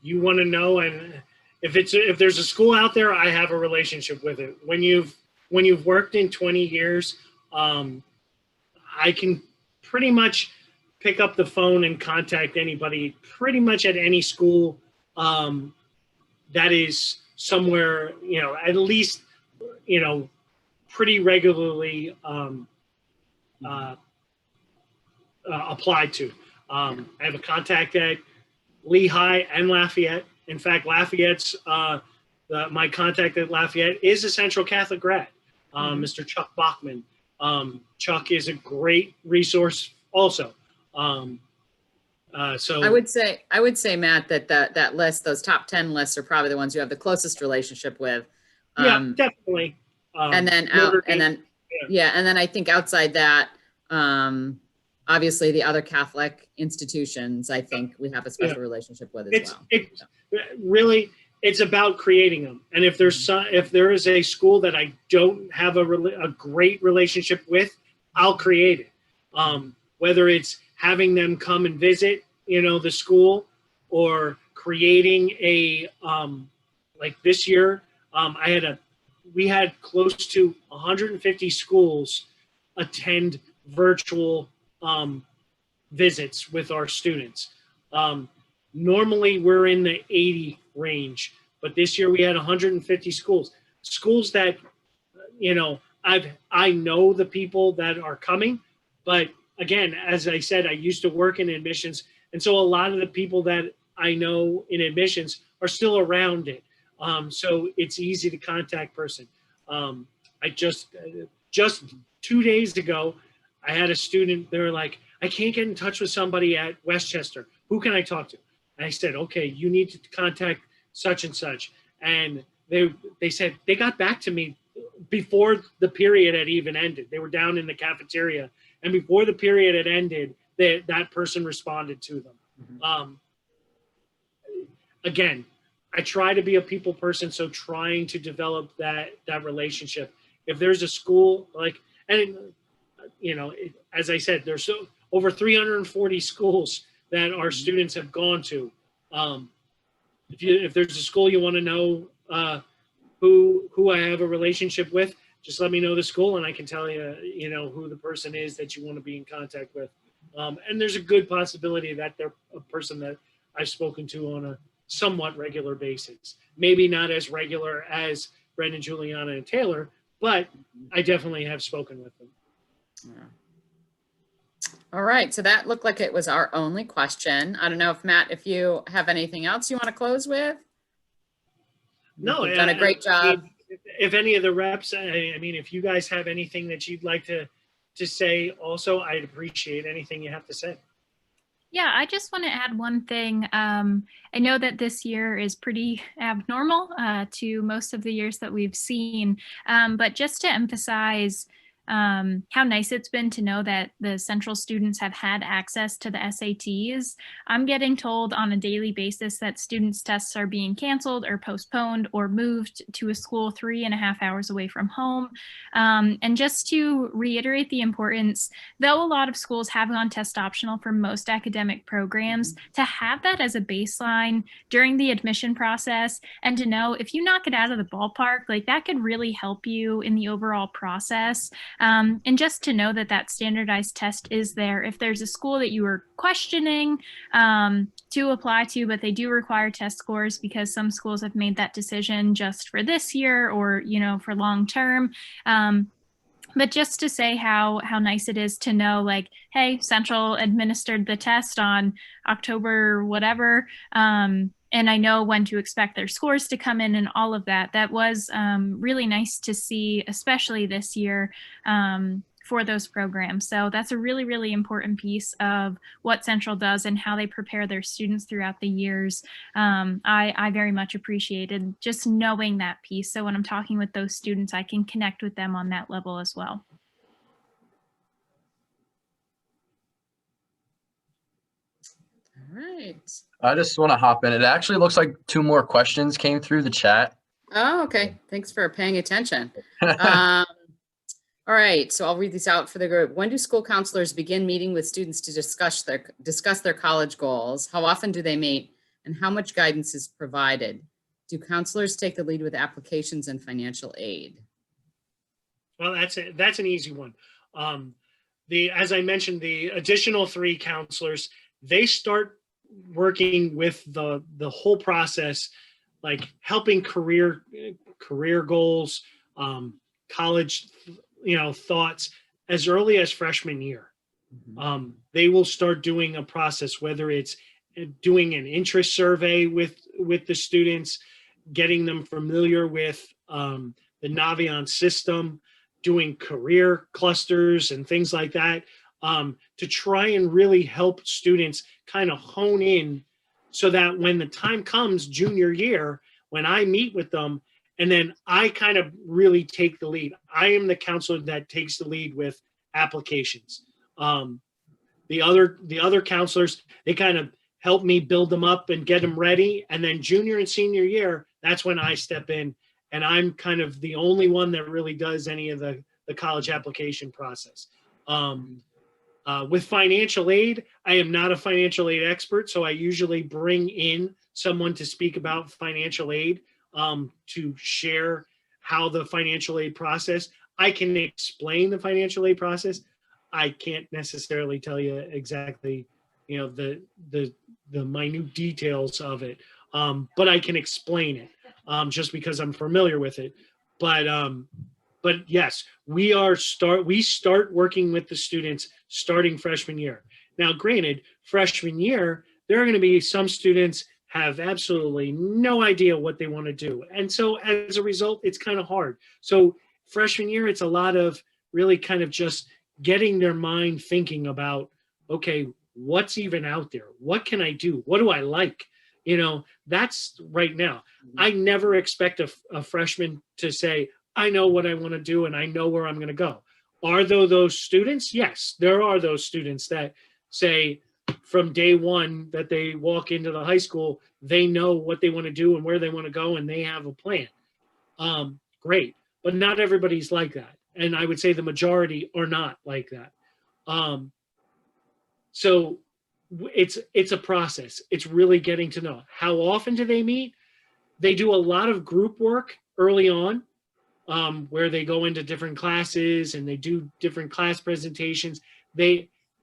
You want to know, and if there's a school out there, I have a relationship with it. When you've worked in 20 years, I can pretty much pick up the phone and contact anybody pretty much at any school that is somewhere, at least, pretty regularly applied to. I have a contact at Lehigh and Lafayette. In fact, Lafayette's, my contact at Lafayette is a Central Catholic grad, Mr. Chuck Bachman. Chuck is a great resource also. So I would say, Matt, that list, those top 10 lists are probably the ones you have the closest relationship with. Yeah, definitely. And then I think outside that, obviously the other Catholic institutions, I think we have a special relationship with as well. Really, it's about creating them. And if there is a school that I don't have a great relationship with, I'll create it. Whether it's having them come and visit, the school, or creating a, like this year, we had close to 150 schools attend virtual visits with our students. Normally we're in the 80 range, but this year we had 150 schools that, I know the people that are coming, but again, as I said, I used to work in admissions. And so a lot of the people that I know in admissions are still around it. So it's easy to contact person. I just 2 days ago, I had a student, they were like, I can't get in touch with somebody at Westchester. Who can I talk to? And I said, okay, you need to contact such and such. And they said, they got back to me before the period had even ended. They were down in the cafeteria. And before the period had ended, that person responded to them. Mm-hmm. Again, I try to be a people person, so trying to develop that relationship. If there's a school as I said, there's over 340 schools that our students have gone to. If there's a school you want to know who I have a relationship with, just let me know the school and I can tell you, who the person is that you want to be in contact with. And there's a good possibility that they're a person that I've spoken to on a somewhat regular basis. Maybe not as regular as Brendan, Juliana, and Taylor, but I definitely have spoken with them. Yeah. All right, so that looked like it was our only question. I don't know if Matt, if you have anything else you want to close with? No, you've done a great job. If any of the reps, if you guys have anything that you'd like to say also, I'd appreciate anything you have to say. Yeah, I just want to add one thing. I know that this year is pretty abnormal to most of the years that we've seen, but just to emphasize, how nice it's been to know that the Central students have had access to the SATs. I'm getting told on a daily basis that students' tests are being canceled or postponed or moved to a school 3.5 hours away from home. And just to reiterate the importance, though a lot of schools have gone test optional for most academic programs, to have that as a baseline during the admission process and to know if you knock it out of the ballpark, like that could really help you in the overall process. And just to know that that standardized test is there. If there's a school that you are questioning to apply to, but they do require test scores because some schools have made that decision just for this year or, you know, for long term. But just to say how nice it is to know, like, hey, Central administered the test on October whatever, and I know when to expect their scores to come in and all of that. That was really nice to see, especially this year, for those programs. So that's a really, really important piece of what Central does and how they prepare their students throughout the years. I very much appreciated just knowing that piece. So when I'm talking with those students, I can connect with them on that level as well. All right. I just want to hop in. It actually looks like 2 more questions came through the chat. Oh, okay. Thanks for paying attention. All right, so I'll read these out for the group. When do school counselors begin meeting with students to discuss their college goals? How often do they meet? And how much guidance is provided? Do counselors take the lead with applications and financial aid? Well, that's an easy one. As I mentioned, the additional 3 counselors, they start working with the whole process, like helping career goals, college, thoughts as early as freshman year. They will start doing a process, whether it's doing an interest survey with the students, getting them familiar with the Naviance system, doing career clusters and things like that, to try and really help students kind of hone in so that when the time comes junior year, when I meet with them, and then I kind of really take the lead. I am the counselor that takes the lead with applications. The other counselors, they kind of help me build them up and get them ready. And then junior and senior year, that's when I step in, and I'm kind of the only one that really does any of the college application process. With financial aid, I am not a financial aid expert, so I usually bring in someone to speak about financial aid, to share how the financial aid process. I can explain the financial aid process. I can't necessarily tell you exactly, the minute details of it, but I can explain it, just because I'm familiar with it. But yes, we start working with the students starting freshman year. Now, granted, freshman year, there are going to be some students have absolutely no idea what they want to do. And so as a result, it's kind of hard. So freshman year, it's a lot of really kind of just getting their mind thinking about, okay, what's even out there? What can I do? What do I like? That's right now. I never expect a freshman to say, I know what I want to do and I know where I'm going to go. Are there those students? Yes, there are those students that say, from day one that they walk into the high school, they know what they want to do and where they want to go, and they have a plan. Great, but not everybody's like that. And I would say the majority are not like that. So it's a process. It's really getting to know. How often do they meet? They do a lot of group work early on, where they go into different classes and they do different class presentations.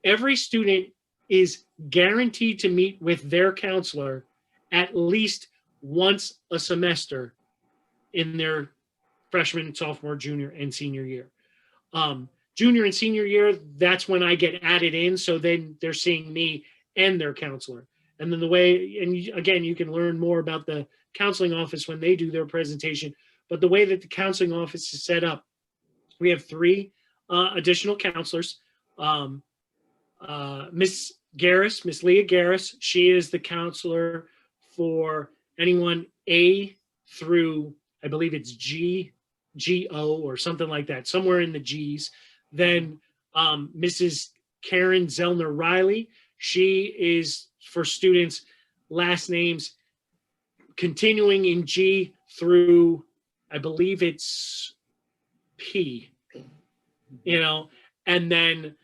Every student is guaranteed to meet with their counselor at least once a semester in their freshman, sophomore, junior, and senior year. Junior and senior year, that's when I get added in. So then they're seeing me and their counselor. And then again, you can learn more about the counseling office when they do their presentation. But the way that the counseling office is set up, we have 3 additional counselors. Miss Leah Garris, she is the counselor for anyone A through, I believe it's GO or something like that, somewhere in the G's. Then Mrs. Karen Zellner Riley, she is for students last names continuing in G through, I believe it's P, you know. And then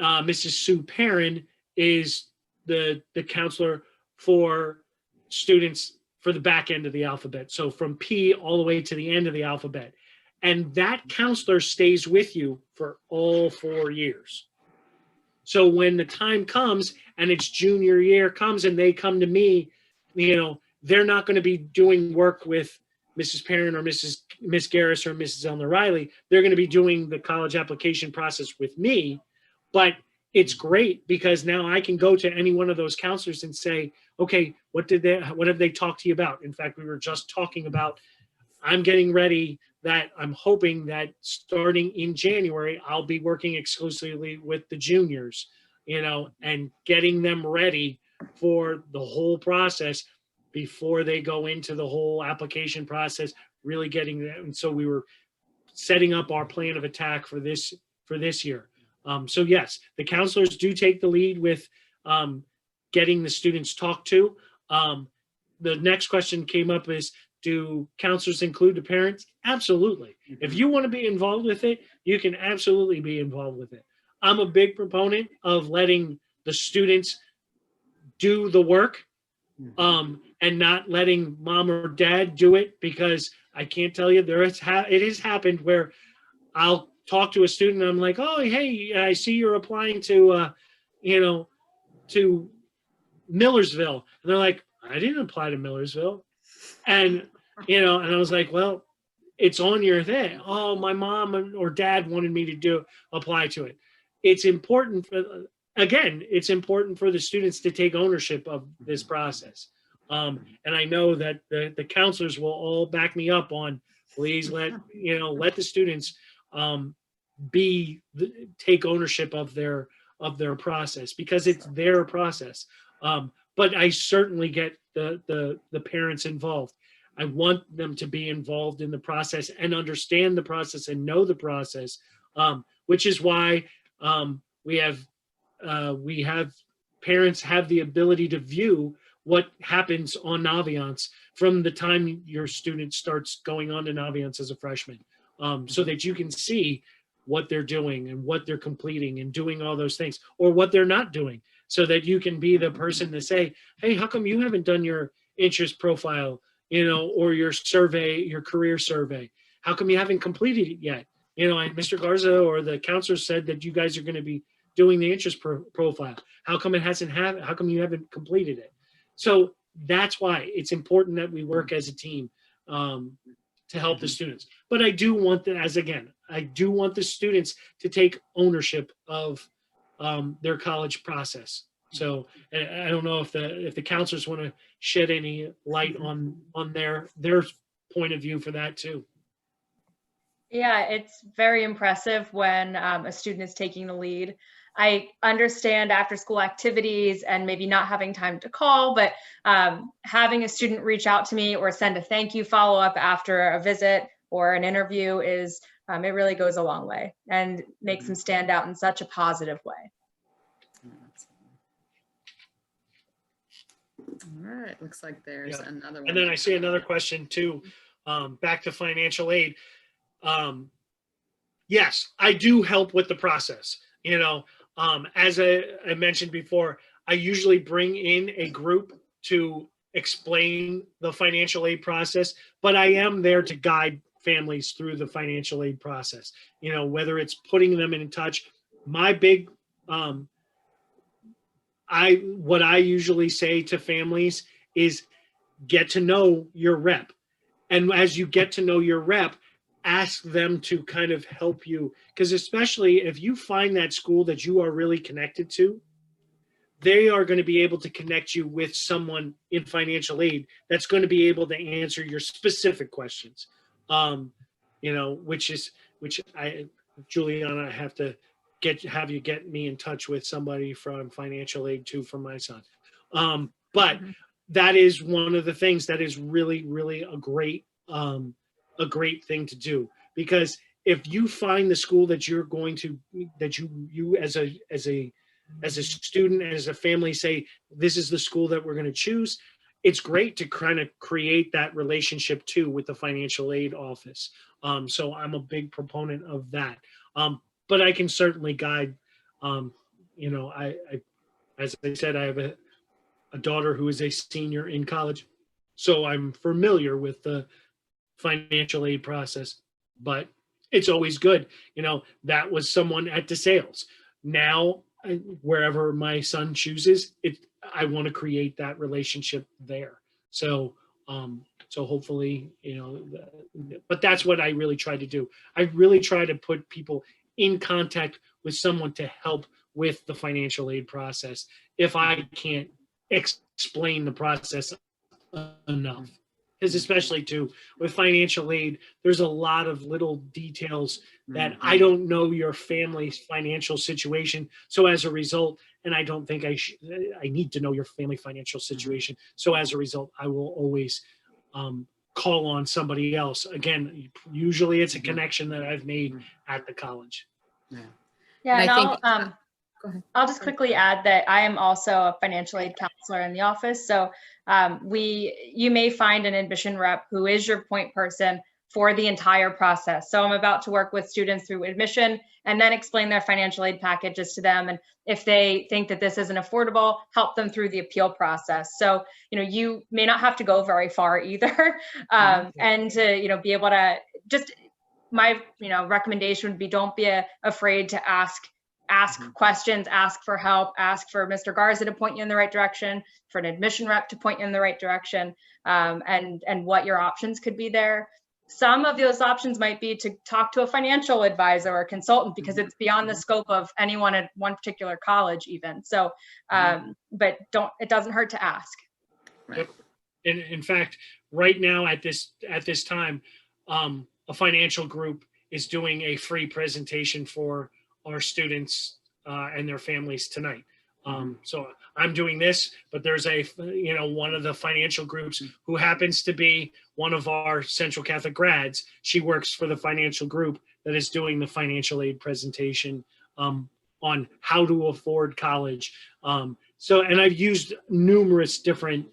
Mrs. Sue Perrin is the counselor for students for the back end of the alphabet. So from P all the way to the end of the alphabet. And that counselor stays with you for all 4 years. So when the time comes and it's junior year comes and they come to me, you know, they're not going to be doing work with Mrs. Perrin or Miss Garris or Mrs. Elner Riley. They're going to be doing the college application process with me. But it's great because now I can go to any one of those counselors and say, okay, what have they talked to you about? In fact, we were just talking about, I'm getting ready that I'm hoping that starting in January, I'll be working exclusively with the juniors, you know, and getting them ready for the whole process before they go into the whole application process, really getting them. And so we were setting up our plan of attack for this year. So yes, the counselors do take the lead with getting the students talked to. The next question came up is, do counselors include the parents? Absolutely. If you want to be involved with it, you can absolutely be involved with it. I'm a big proponent of letting the students do the work and not letting mom or dad do it, because I can't tell you, it has happened where I'll talk to a student and I'm like, oh, hey, I see you're applying to, to Millersville. And they're like, I didn't apply to Millersville. And, and I was like, well, it's on your thing. Oh, my mom or dad wanted me to apply to it. It's important it's important for the students to take ownership of this process. And I know that the counselors will all back me up on, please let the students take ownership of their process, because it's their process. But I certainly get the parents involved. I want them to be involved in the process and understand the process and know the process, which is why we have parents have the ability to view what happens on Naviance from the time your student starts going on to Naviance as a freshman, so that you can see what they're doing and what they're completing and doing all those things, or what they're not doing, so that you can be the person to say, hey, how come you haven't done your interest profile, or your survey, your career survey? How come you haven't completed it yet? Mr. Garza or the counselor said that you guys are going to be doing the interest profile. How come how come you haven't completed it? So that's why it's important that we work as a team to help the students. But I do want the students to take ownership of their college process. So I don't know if the counselors want to shed any light on their point of view for that too. Yeah, it's very impressive when a student is taking the lead. I understand after school activities and maybe not having time to call, but having a student reach out to me or send a thank you follow-up after a visit or an interview it really goes a long way and makes them stand out in such a positive way. All right, looks like there's another one. And then I see another question too, back to financial aid. Yes, I do help with the process. As I mentioned before, I usually bring in a group to explain the financial aid process, but I am there to guide families through the financial aid process. Whether it's putting them in touch. My big, what I usually say to families is get to know your rep. And as you get to know your rep, ask them to kind of help you, because especially if you find that school that you are really connected to, they are going to be able to connect you with someone in financial aid that's going to be able to answer your specific questions. Juliana, I have to have you get me in touch with somebody from financial aid too for my son. But that is one of the things that is really, really a great thing to do, because if you find the school that you're going to, that you as a student, as a family say, this is the school that we're going to choose, it's great to kind of create that relationship too with the financial aid office. So I'm a big proponent of that. But I can certainly guide, you know, as I said, I have a daughter who is a senior in college, so I'm familiar with the financial aid process, but it's always good. You know, that was someone at DeSales. Now, wherever my son chooses, I want to create that relationship there. So, so hopefully, you know, but that's what I really try to do. I really try to put people in contact with someone to help with the financial aid process if I can't explain the process enough. Because especially too with financial aid, there's a lot of little details that I don't know your family's financial situation. So as a result, and I don't think I need to know your family financial situation. So as a result, I will always call on somebody else. Again, usually it's a connection that I've made at the college. Yeah, And and I think- Go ahead. I'll just quickly add that I am also a financial aid counselor in the office. So you may find an admission rep who is your point person for the entire process. So I'm about to work with students through admission and then explain their financial aid packages to them. And if they think that this isn't affordable, help them through the appeal process. So, you know, you may not have to go very far either. And to, you know, be able to just, my, you know, recommendation would be don't be afraid to ask questions, ask for help, ask for Mr. Garza to point you in the right direction, for an admission rep to point you in the right direction, and what your options could be there. Some of those options might be to talk to a financial advisor or consultant because it's beyond the scope of anyone at one particular college even. So, but it doesn't hurt to ask. Right. And in fact, right now at this time, a financial group is doing a free presentation for our students and their families tonight. So I'm doing this, but there's one of the financial groups who happens to be one of our Central Catholic grads. She works for the financial group that is doing the financial aid presentation on how to afford college. So, and I've used numerous different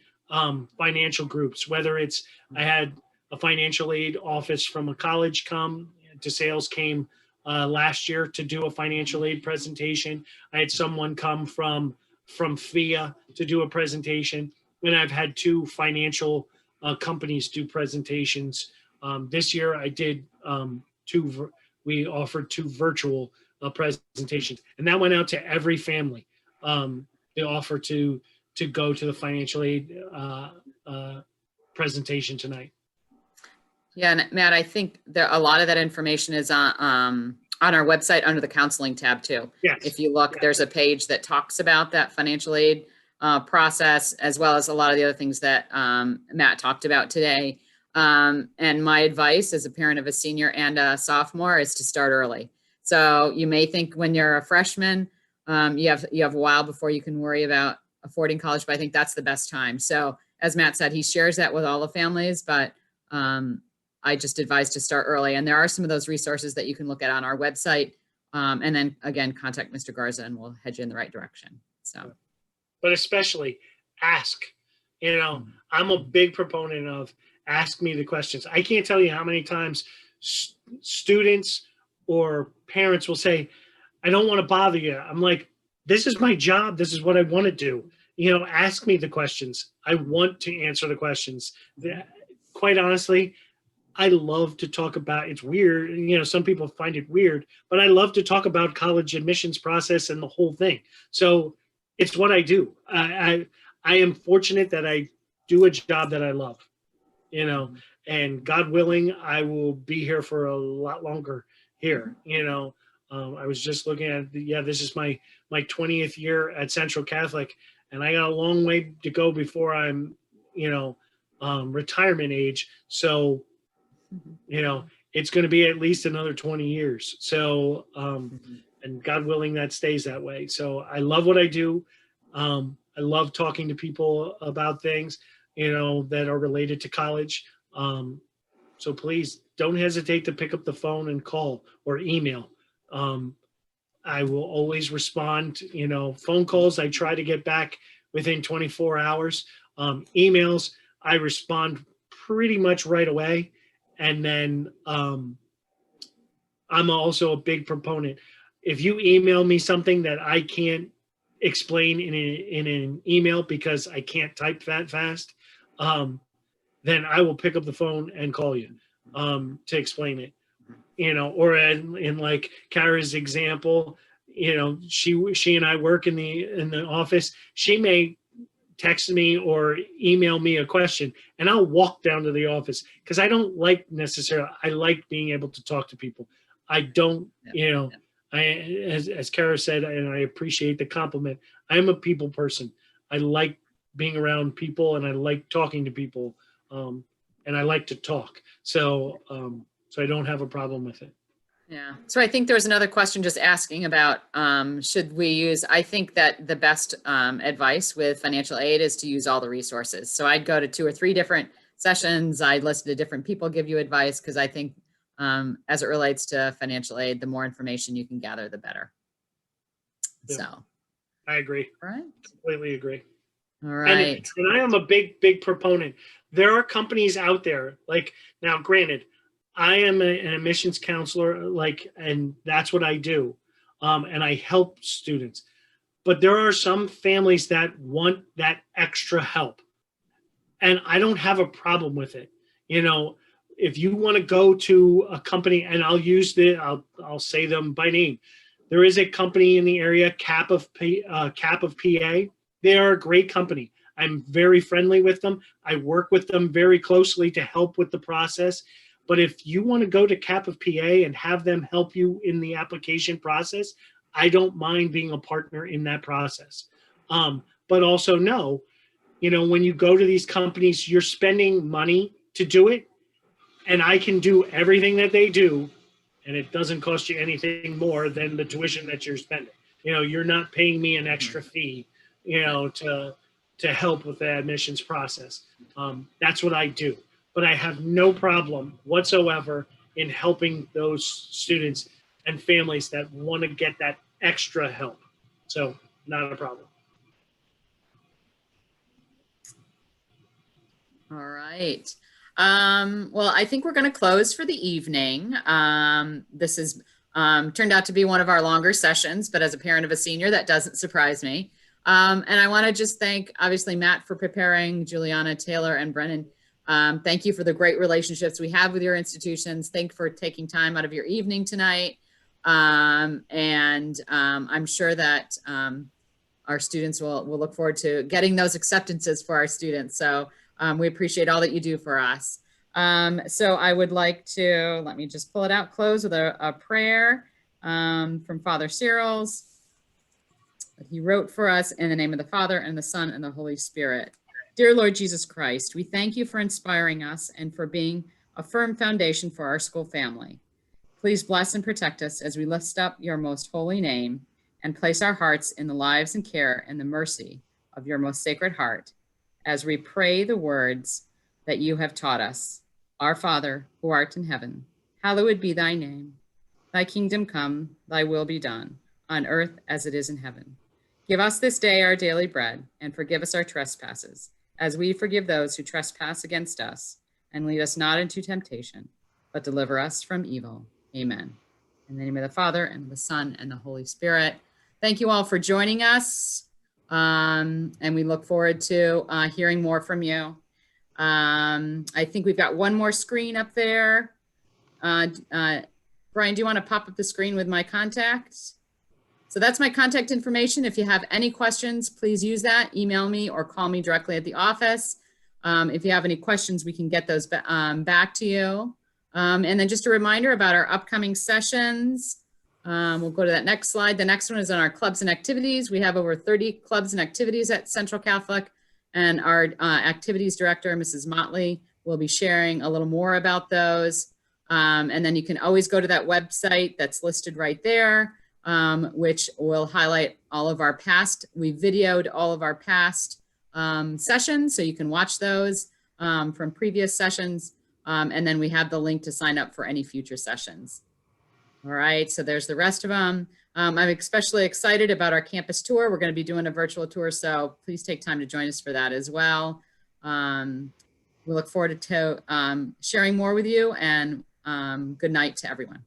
financial groups, whether it's, I had a financial aid office from a college come, DeSales came last year to do a financial aid presentation. I had someone come from FIA to do a presentation, and I've had two financial companies do presentations. This year I did we offered two virtual presentations, and that went out to every family. They offer to go to the financial aid presentation tonight. Yeah, and Matt, I think a lot of that information is on our website under the counseling tab too. Yes. If you look, there's a page that talks about that financial aid process, as well as a lot of the other things that Matt talked about today. And my advice as a parent of a senior and a sophomore is to start early. So you may think when you're a freshman, you have a while before you can worry about affording college, but I think that's the best time. So as Matt said, he shares that with all the families, but I just advise to start early. And there are some of those resources that you can look at on our website. And then again, contact Mr. Garza and we'll head you in the right direction. So, but especially ask, you know, I'm a big proponent of ask me the questions. I can't tell you how many times students or parents will say, I don't want to bother you. I'm like, this is my job. This is what I want to do. You know, ask me the questions. I want to answer the questions. Quite honestly, I love to talk about, it's weird, you know, some people find it weird, but I love to talk about college admissions process and the whole thing. So it's what I do. I am fortunate that I do a job that I love, you know, and God willing, I will be here for a lot longer here, you know. I was just looking at, this is my 20th year at Central Catholic, and I got a long way to go before I'm, you know, retirement age. So, you know, it's going to be at least another 20 years. So, and God willing, that stays that way. So I love what I do. I love talking to people about things, you know, that are related to college. So please don't hesitate to pick up the phone and call or email. I will always respond, phone calls. I try to get back within 24 hours. Emails, I respond pretty much right away. And then I'm also a big proponent. If you email me something that I can't explain in an email because I can't type that fast, then I will pick up the phone and call you to explain it. Or in like Kara's example, she and I work in the office. She may text me or email me a question, and I'll walk down to the office because I don't like necessarily. I like being able to talk to people. I don't, as Kara said, and I appreciate the compliment. I am a people person. I like being around people, and I like talking to people, and I like to talk. So I don't have a problem with it. Yeah. So I think there was another question just asking about, should we use, I think that the best advice with financial aid is to use all the resources. So I'd go to 2 or 3 different sessions. I'd listen to different people give you advice, because I think as it relates to financial aid, the more information you can gather, the better. Yeah. So. I agree. All right. Completely agree. All right. And I am a big proponent. There are companies out there, like, now granted, I am an admissions counselor, and that's what I do. And I help students. But there are some families that want that extra help. And I don't have a problem with it. If you want to go to a company, and I'll say them by name. There is a company in the area, Cap of PA. They are a great company. I'm very friendly with them. I work with them very closely to help with the process. But if you want to go to Cap of PA and have them help you in the application process, I don't mind being a partner in that process. But also know, when you go to these companies, you're spending money to do it. And I can do everything that they do, and it doesn't cost you anything more than the tuition that you're spending. You're not paying me an extra fee, to help with the admissions process. That's what I do. But I have no problem whatsoever in helping those students and families that want to get that extra help. So not a problem. All right. Well, I think we're going to close for the evening. This has turned out to be one of our longer sessions, but as a parent of a senior, that doesn't surprise me. And I want to just thank, obviously, Matt for preparing, Juliana, Taylor, and Brennan. Thank you for the great relationships we have with your institutions. Thank you for taking time out of your evening tonight. I'm sure that our students will look forward to getting those acceptances for our students. So we appreciate all that you do for us. So I would like to, let me just pull it out, close with a prayer from Father Cyril's that he wrote for us, in the name of the Father and the Son and the Holy Spirit. Dear Lord Jesus Christ, we thank you for inspiring us and for being a firm foundation for our school family. Please bless and protect us as we lift up your most holy name and place our hearts in the lives and care and the mercy of your most sacred heart, as we pray the words that you have taught us. Our Father, who art in heaven, hallowed be thy name. Thy kingdom come, thy will be done, on earth as it is in heaven. Give us this day our daily bread, and forgive us our trespasses, as we forgive those who trespass against us. And lead us not into temptation, but deliver us from evil. Amen. In the name of the Father, and the Son, and the Holy Spirit. Thank you all for joining us. And we look forward to hearing more from you. I think we've got one more screen up there. Brian, do you want to pop up the screen with my contacts? So that's my contact information. If you have any questions, please use that. Email me or call me directly at the office. If you have any questions, we can get those back to you. And then just a reminder about our upcoming sessions. We'll go to that next slide. The next one is on our clubs and activities. We have over 30 clubs and activities at Central Catholic, and our activities director, Mrs. Motley, will be sharing a little more about those. And then you can always go to that website that's listed right there, which will highlight all of our past. We videoed all of our past sessions, so you can watch those from previous sessions. And then we have the link to sign up for any future sessions. All right, so there's the rest of them. I'm especially excited about our campus tour. We're going to be doing a virtual tour, so please take time to join us for that as well. We look forward to sharing more with you, and good night to everyone.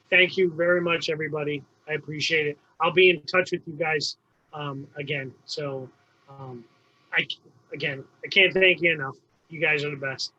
Thank you very much, everybody. I appreciate it. I'll be in touch with you guys again. So I can't thank you enough. You guys are the best.